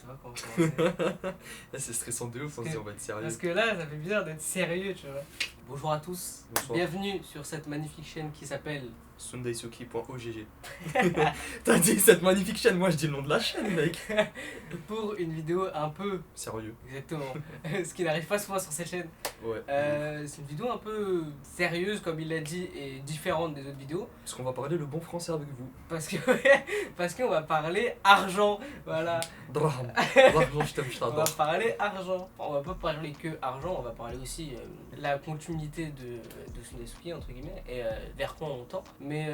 sais pas comment commencer. C'est stressant de ouf, on se dit on va être sérieux. Parce que là, ça fait bizarre d'être sérieux, tu vois. Bonjour à tous, Bonsoir. bienvenue sur cette magnifique chaîne qui s'appelle Sundaisuki.ogg. T'as dit cette magnifique chaîne, moi je dis le nom de la chaîne, mec. pour une vidéo un peu, Sérieux. exactement, ce qui n'arrive pas souvent sur cette chaîne. Ouais. C'est une vidéo un peu sérieuse, comme il l'a dit, et différente des autres vidéos. Parce qu'on va parler le bon français avec vous. Parce qu'on va parler argent, voilà. Draham. L'argent, je t'aime, je On va t'adore. parler argent. On va pas parler que argent, on va parler aussi la continuité de Sundaisuki, entre guillemets, et vers quoi on tend. Mais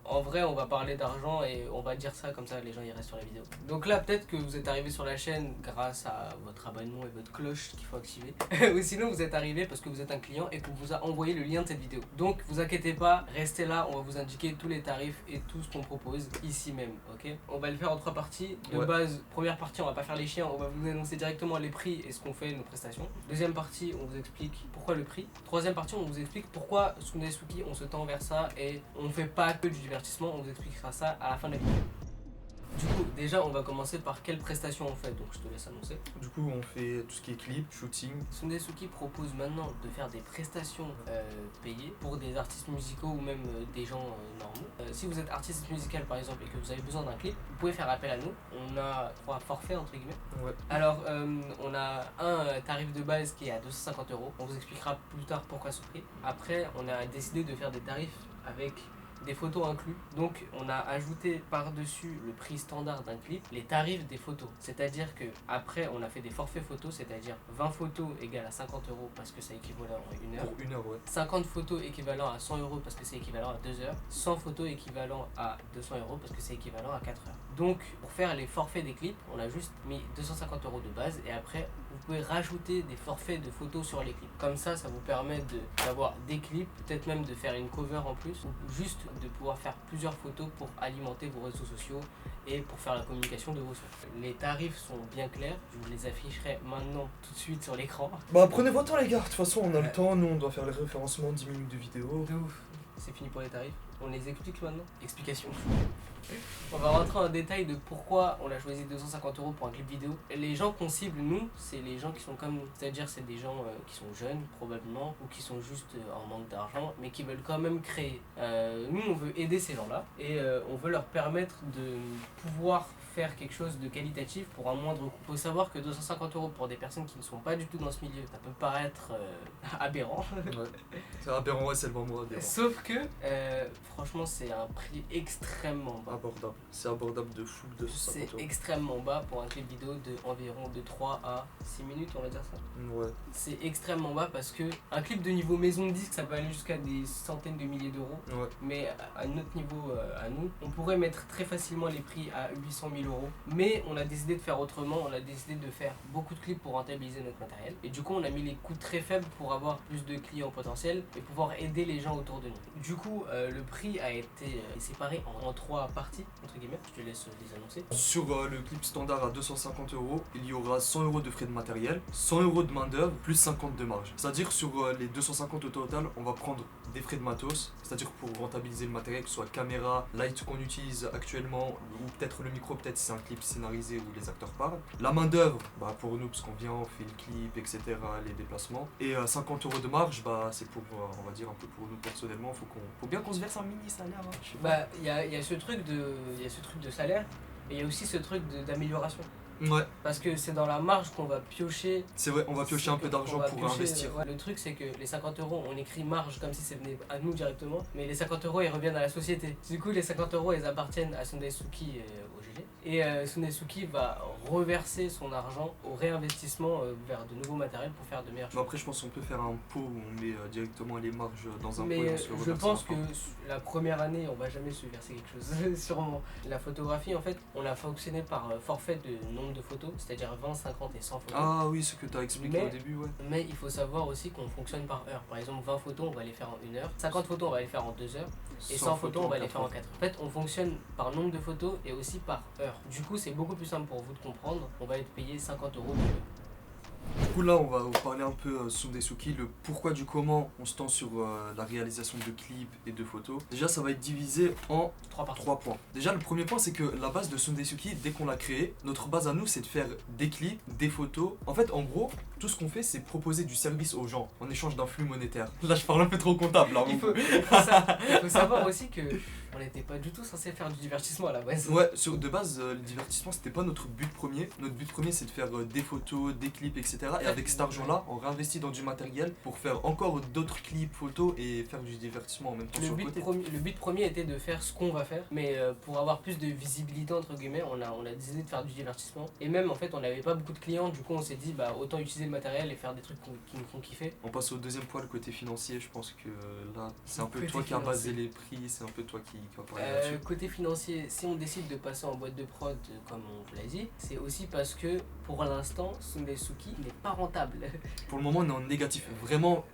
en vrai, on va parler d'argent et on va dire ça comme ça, les gens ils restent sur la vidéo. Donc là, peut-être que vous êtes arrivé sur la chaîne grâce à votre abonnement et votre cloche qu'il faut activer. Ou sinon, vous êtes arrivé parce que vous êtes un client et qu'on vous a envoyé le lien de cette vidéo. Donc, vous inquiétez pas, restez là, on va vous indiquer tous les tarifs et tout ce qu'on propose ici même, ok? On va le faire en 3 parties. De Ouais. base, première partie, on va pas faire les chiens, on va vous annoncer directement les prix et ce qu'on fait, nos prestations. Deuxième partie, on vous explique pourquoi le prix. Troisième partie, on vous explique pourquoi Sundaisuki, on se tend vers ça et on fait pas que du divertissement, on vous expliquera ça à la fin de la vidéo. Du coup, déjà, on va commencer par quelle prestation on fait, donc je te laisse annoncer. Du coup, on fait tout ce qui est clip, shooting. Sundaisuki propose maintenant de faire des prestations payées pour des artistes musicaux ou même des gens normaux. Si vous êtes artiste musical par exemple et que vous avez besoin d'un clip, vous pouvez faire appel à nous. On a 3 forfaits entre guillemets. Ouais. Alors, on a un tarif de base qui est à 250 €. On vous expliquera plus tard pourquoi ce prix. Après, on a décidé de faire des tarifs avec des photos inclus. Donc on a ajouté par-dessus le prix standard d'un clip les tarifs des photos. C'est-à-dire que après on a fait des forfaits photos, c'est-à-dire 20 photos égale à 50 € parce que c'est équivalent à 1 heure. Pour 1 heure, ouais. 50 photos équivalent à 100 € parce que c'est équivalent à 2 heures. 100 photos équivalent à 200 € parce que c'est équivalent à 4 heures. Donc pour faire les forfaits des clips, on a juste mis 250 € de base et après vous pouvez rajouter des forfaits de photos sur les clips. Comme ça vous permet d'avoir des clips, peut-être même de faire une cover en plus, ou juste de pouvoir faire plusieurs photos pour alimenter vos réseaux sociaux et pour faire la communication de vos sons. Les tarifs sont bien clairs, je vous les afficherai maintenant tout de suite sur l'écran. Bah, prenez votre temps, les gars. De toute façon, on a le temps. Nous, on doit faire les référencements, 10 minutes de vidéo. De ouf, c'est fini pour les tarifs. On les explique maintenant. Explication. On va rentrer en détail de pourquoi on a choisi 250 € pour un clip vidéo. Les gens qu'on cible, nous, c'est les gens qui sont comme nous. C'est-à-dire, c'est des gens qui sont jeunes, probablement, ou qui sont juste en manque d'argent, mais qui veulent quand même créer. Nous, on veut aider ces gens-là et on veut leur permettre de pouvoir faire quelque chose de qualitatif pour un moindre coût. Il faut savoir que 250 € pour des personnes qui ne sont pas du tout dans ce milieu, ça peut paraître aberrant. Ouais. C'est aberrant, ouais, c'est le bon mot, aberrant. Sauf que, franchement, c'est un prix extrêmement bas. Abordable. C'est abordable de fou, 250 C'est €. extrêmement bas pour un clip vidéo de environ de 3 à 6 minutes, on va dire ça. Ouais. C'est extrêmement bas parce que un clip de niveau maison de disque, ça peut aller jusqu'à des centaines de milliers d'euros. Ouais. Mais à notre niveau, à nous, on pourrait mettre très facilement les prix à 800 000 €. Mais on a décidé de faire autrement, on a décidé de faire beaucoup de clips pour rentabiliser notre matériel. Et du coup, on a mis les coûts très faibles pour avoir plus de clients potentiels et pouvoir aider les gens autour de nous. Du coup, le prix a été séparé en 3 parties, entre guillemets. Je te laisse les annoncer. Sur le clip standard à 250 €, il y aura 100 € de frais de matériel, 100 € de main d'œuvre, plus 50 de marge. C'est-à-dire sur les 250 au total, on va prendre des frais de matos, c'est-à-dire pour rentabiliser le matériel, que ce soit caméra, light qu'on utilise actuellement, ou peut-être le micro, peut-être si c'est un clip scénarisé où les acteurs parlent. La main d'œuvre, bah pour nous, parce qu'on vient, on fait le clip, etc., les déplacements. Et 50 € de marge, bah c'est pour, on va dire un peu pour nous personnellement, faut bien qu'on se verse un mini salaire. Hein, je sais pas. Bah, il y a ce truc de salaire, et il y a aussi ce truc d'amélioration. Ouais, Parce que c'est dans la marge qu'on va piocher. c'est vrai, on va piocher un peu d'argent pour investir. Ouais, le truc, c'est que les 50 €, on écrit marge comme si ça venait à nous directement, mais les 50 € ils reviennent à la société. Du coup, les 50 € ils appartiennent à Sundaisuki au GG. Et Sundaisuki va reverser son argent au réinvestissement vers de nouveaux matériels pour faire de meilleures Mais choses. après, je pense qu'on peut faire un pot où on met directement les marges dans un pot et Mais on se le je reverse pense à que la fin. la première année, on va jamais se verser quelque chose, sûrement. La photographie, en fait, on a fonctionné par forfait de nombre de photos, c'est-à-dire 20, 50 et 100 photos. Ah oui, ce que tu as expliqué Mais- au début, ouais. Mais il faut savoir aussi qu'on fonctionne par heure. Par exemple, 20 photos, on va les faire en 1 heure. 50 photos, on va les faire en 2 heures. Et 100 photos, on va les faire en 4 heures. En fait, on fonctionne par nombre de photos et aussi par heure. Du coup, c'est beaucoup plus simple pour vous de comprendre. On va être payé 50 € de l'heure. coup là on va vous parler un peu Sundesuki, le pourquoi du comment on se tend sur la réalisation de clips et de photos. Déjà ça va être divisé en 3 points. Déjà le premier point c'est que la base de Sundesuki, dès qu'on l'a créé, notre base à nous c'est de faire des clips, des photos. En fait en gros, tout ce qu'on fait c'est proposer du service aux gens en échange d'un flux monétaire. Là je parle un peu trop comptable là. Il faut savoir aussi que on n'était pas du tout censé faire du divertissement à la base. Ouais, de base, le divertissement c'était pas notre but premier. Notre but premier c'est de faire des photos, des clips, etc. Et avec cet argent-là, on réinvestit dans du matériel pour faire encore d'autres clips, photos et faire du divertissement en même temps sur le côté. Le but premier était de faire ce qu'on va faire, mais pour avoir plus de visibilité entre guillemets, on a décidé de faire du divertissement. Et même en fait, on n'avait pas beaucoup de clients, du coup on s'est dit bah autant utiliser le matériel et faire des trucs qui nous font kiffer. On passe au deuxième point, le côté financier. Je pense que là, c'est un peu toi qui as basé les prix, c'est un peu toi qui va parler là-dessus. Côté financier, si on décide de passer en boîte de prod comme on vous l'a dit, c'est aussi parce que pour l'instant, Sundesuki n'est pas rentable. Pour le moment, on est en négatif. Vraiment,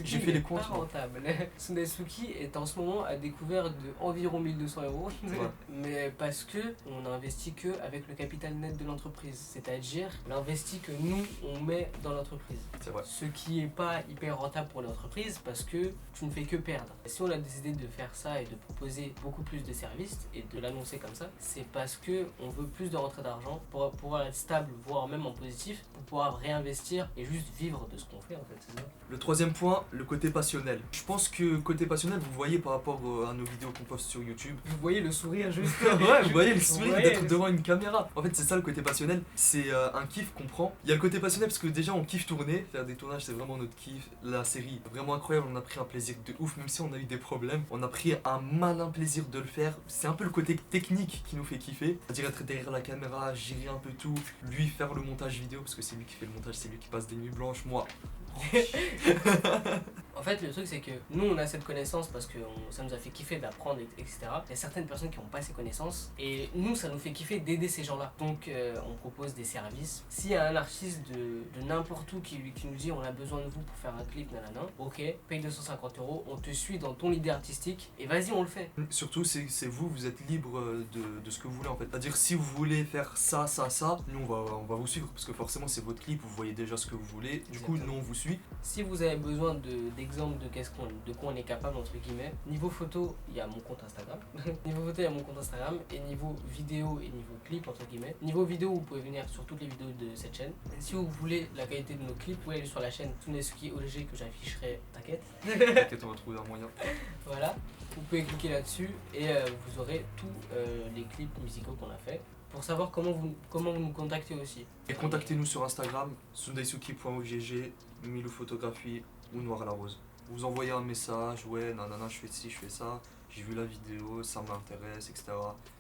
j'ai fait les comptes. Pas rentable. Sundesuki est en ce moment à découvert de environ 1200 €, Ouais. mais parce que on n'investit que avec le capital net de l'entreprise, c'est-à-dire l'investi que nous on met dans l'entreprise. C'est vrai. Ce qui est pas hyper rentable pour l'entreprise parce que tu ne fais que perdre. Et si on a décidé de faire ça et de proposer beaucoup plus de services et de l'annoncer comme ça, c'est parce que on veut plus de rentrée d'argent pour pouvoir être stable, voire même en positif, pour pouvoir réinvestir et juste vivre de ce qu'on fait en fait, c'est ça. Le troisième point, le côté passionnel. Je pense que côté passionnel, vous voyez par rapport à nos vidéos qu'on poste sur YouTube. Vous voyez le sourire juste. Ouais, vous voyez le sourire voyez d'être devant une caméra. En fait, c'est ça le côté passionnel. C'est un kiff qu'on prend. Il y a le côté passionnel parce que déjà on kiffe tourner, faire des tournages, c'est vraiment notre kiff. La série, vraiment incroyable. On a pris un plaisir de ouf, même si on a eu des problèmes. On a pris un malin plaisir de le faire. C'est un peu le côté technique qui nous fait kiffer. C'est-à-dire être derrière la caméra, gérer un peu tout, lui faire le montage vidéo parce que c'est lui qui fait le montage, c'est lui qui passe des nuits blanches. Moi, En fait, le truc, c'est que nous, on a cette connaissance parce que ça nous a fait kiffer d'apprendre, etc. Il y a certaines personnes qui n'ont pas ces connaissances. Et nous, ça nous fait kiffer d'aider ces gens-là. Donc, on propose des services. S'il y a un artiste de n'importe où qui nous dit on a besoin de vous pour faire un clip, nanana, ok, paye 250 €, on te suit dans ton idée artistique et vas-y, on le fait. surtout, c'est vous êtes libre de ce que vous voulez en fait. C'est-à-dire, si vous voulez faire ça, nous on va vous suivre parce que forcément, c'est votre clip, vous voyez déjà ce que vous voulez. Du coup, nous on vous suit. Si vous avez besoin d'exemples de quoi on est capable, entre guillemets, niveau photo, il y a mon compte Instagram. Niveau photo, il y a mon compte Instagram. Et niveau vidéo et niveau clip, entre guillemets. Niveau vidéo, vous pouvez venir sur toutes les vidéos de cette chaîne. Et si vous voulez la qualité de nos clips, vous pouvez aller sur la chaîne Sundesuki OG que j'afficherai, t'inquiète. Peut-être on va trouver un moyen. Voilà, vous pouvez cliquer là-dessus et vous aurez tous les clips musicaux qu'on a fait. Pour savoir comment vous nous contactez aussi. Et contactez-nous sur Instagram, sundaisuki.ogg, Milou Photographie ou Noir à la Rose. Vous envoyez un message, ouais, nanana, je fais ci, je fais ça, j'ai vu la vidéo, ça m'intéresse, etc.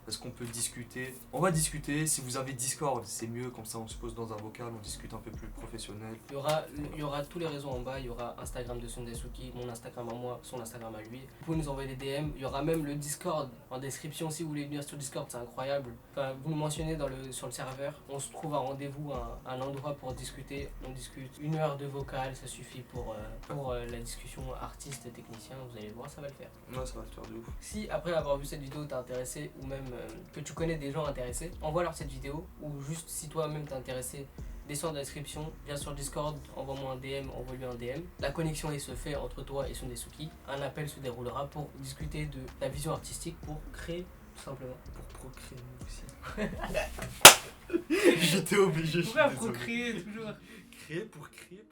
Est-ce qu'on peut discuter? On va discuter, si vous avez Discord, c'est mieux, comme ça on se pose dans un vocal, on discute un peu plus professionnel. Il y aura tous les réseaux en bas, il y aura Instagram de Sundesuki, mon Instagram à moi, son Instagram à lui. Vous pouvez nous envoyer des DM, il y aura même le Discord en description si vous voulez venir sur Discord, c'est incroyable. Enfin, vous nous mentionnez sur le serveur, on se trouve un rendez-vous, un endroit pour discuter. On discute 1 heure de vocal, ça suffit pour la discussion artiste-technicien, vous allez voir, ça va le faire. Ouais, ça va le faire de ouf. Si après avoir vu cette vidéo t'es intéressé ou même que tu connais des gens intéressés, envoie-leur cette vidéo ou juste si toi-même t'es intéressé, descends dans la description, viens sur Discord, envoie-moi un DM, envoie-lui un DM. La connexion se fait entre toi et Sundesuki. Un appel se déroulera pour discuter de ta vision artistique pour créer tout simplement. Pour procréer aussi. J'étais obligé. Pourquoi procréer toujours? Créer pour créer.